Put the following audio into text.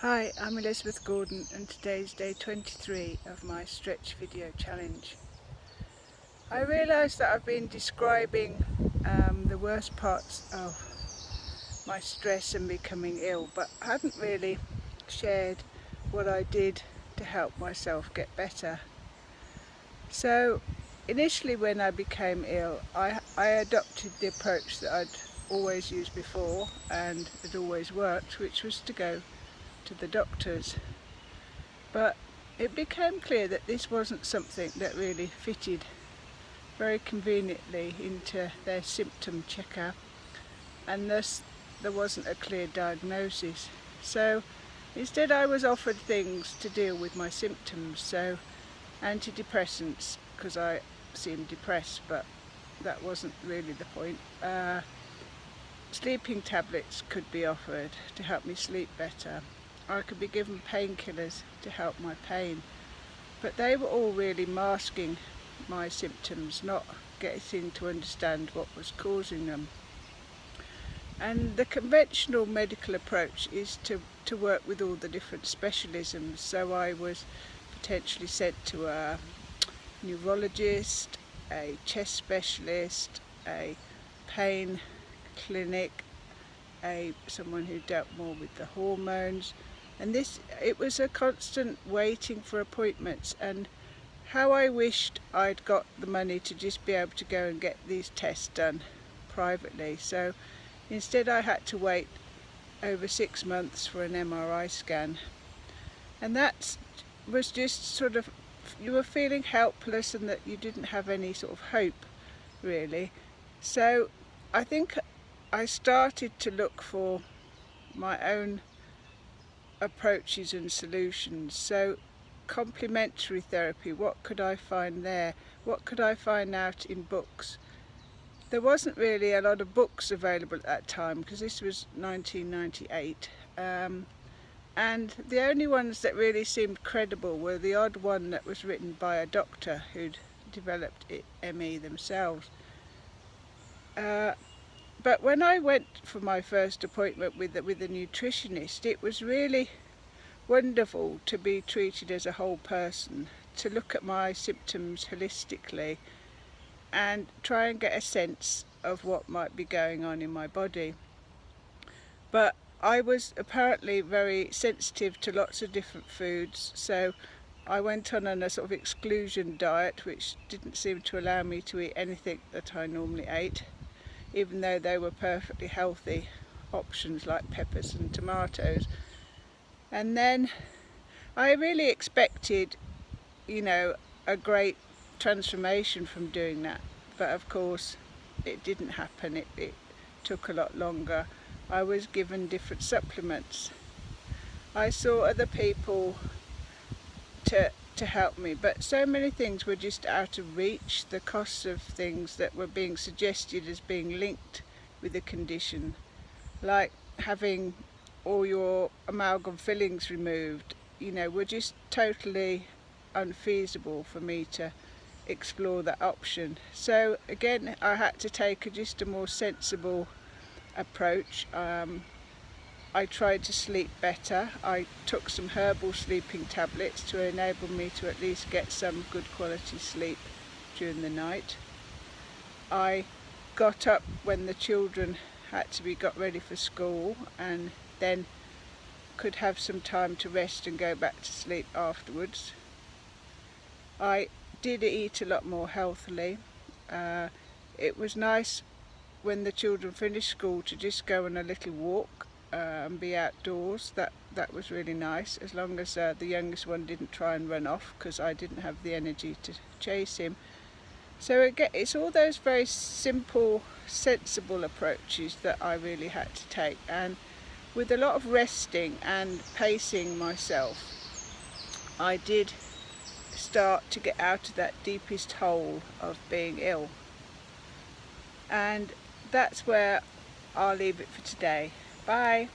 Hi, I'm Elizabeth Gordon and today's day 23 of my stretch video challenge. I realised that I've been describing the worst parts of my stress and becoming ill, but I hadn't really shared what I did to help myself get better. So initially when I became ill, I adopted the approach that I'd always used before and it always worked, which was to go to the doctors. But it became clear that this wasn't something that really fitted very conveniently into their symptom checker, and thus there wasn't a clear diagnosis. So instead I was offered things to deal with my symptoms, so antidepressants because I seemed depressed, but that wasn't really the point. Sleeping tablets could be offered to help me sleep better. I could be given painkillers to help my pain, but they were all really masking my symptoms, not getting to understand what was causing them. And the conventional medical approach is to work with all the different specialisms, so I was potentially sent to a neurologist, a chest specialist, a pain clinic, someone who dealt more with the hormones, and it was a constant waiting for appointments, and how I wished I'd got the money to just be able to go and get these tests done privately. So instead I had to wait over 6 months for an MRI scan, and that was just sort of, you were feeling helpless and that you didn't have any sort of hope really. So I think I started to look for my own approaches and solutions. So complementary therapy, what could I find there? What could I find out in books? There wasn't really a lot of books available at that time because this was 1998, and the only ones that really seemed credible were the odd one that was written by a doctor who'd developed ME themselves. But when I went for my first appointment with a nutritionist, it was really wonderful to be treated as a whole person, to look at my symptoms holistically and try and get a sense of what might be going on in my body. But I was apparently very sensitive to lots of different foods, so I went on a sort of exclusion diet which didn't seem to allow me to eat anything that I normally ate, even though they were perfectly healthy options like peppers and tomatoes. And then I really expected, a great transformation from doing that, but of course it didn't happen. It took a lot longer. I was given different supplements. I saw other people to help me, but so many things were just out of reach. The costs of things that were being suggested as being linked with the condition, like having all your amalgam fillings removed, were just totally unfeasible for me to explore that option. So again, I had to take just a more sensible approach. I tried to sleep better. I took some herbal sleeping tablets to enable me to at least get some good quality sleep during the night. I got up when the children had to be got ready for school, and then could have some time to rest and go back to sleep afterwards. I did eat a lot more healthily. It was nice when the children finished school to just go on a little walk and be outdoors. That was really nice, as long as the youngest one didn't try and run off, because I didn't have the energy to chase him. So it's all those very simple, sensible approaches that I really had to take, and with a lot of resting and pacing myself, I did start to get out of that deepest hole of being ill. And that's where I'll leave it for today. Bye.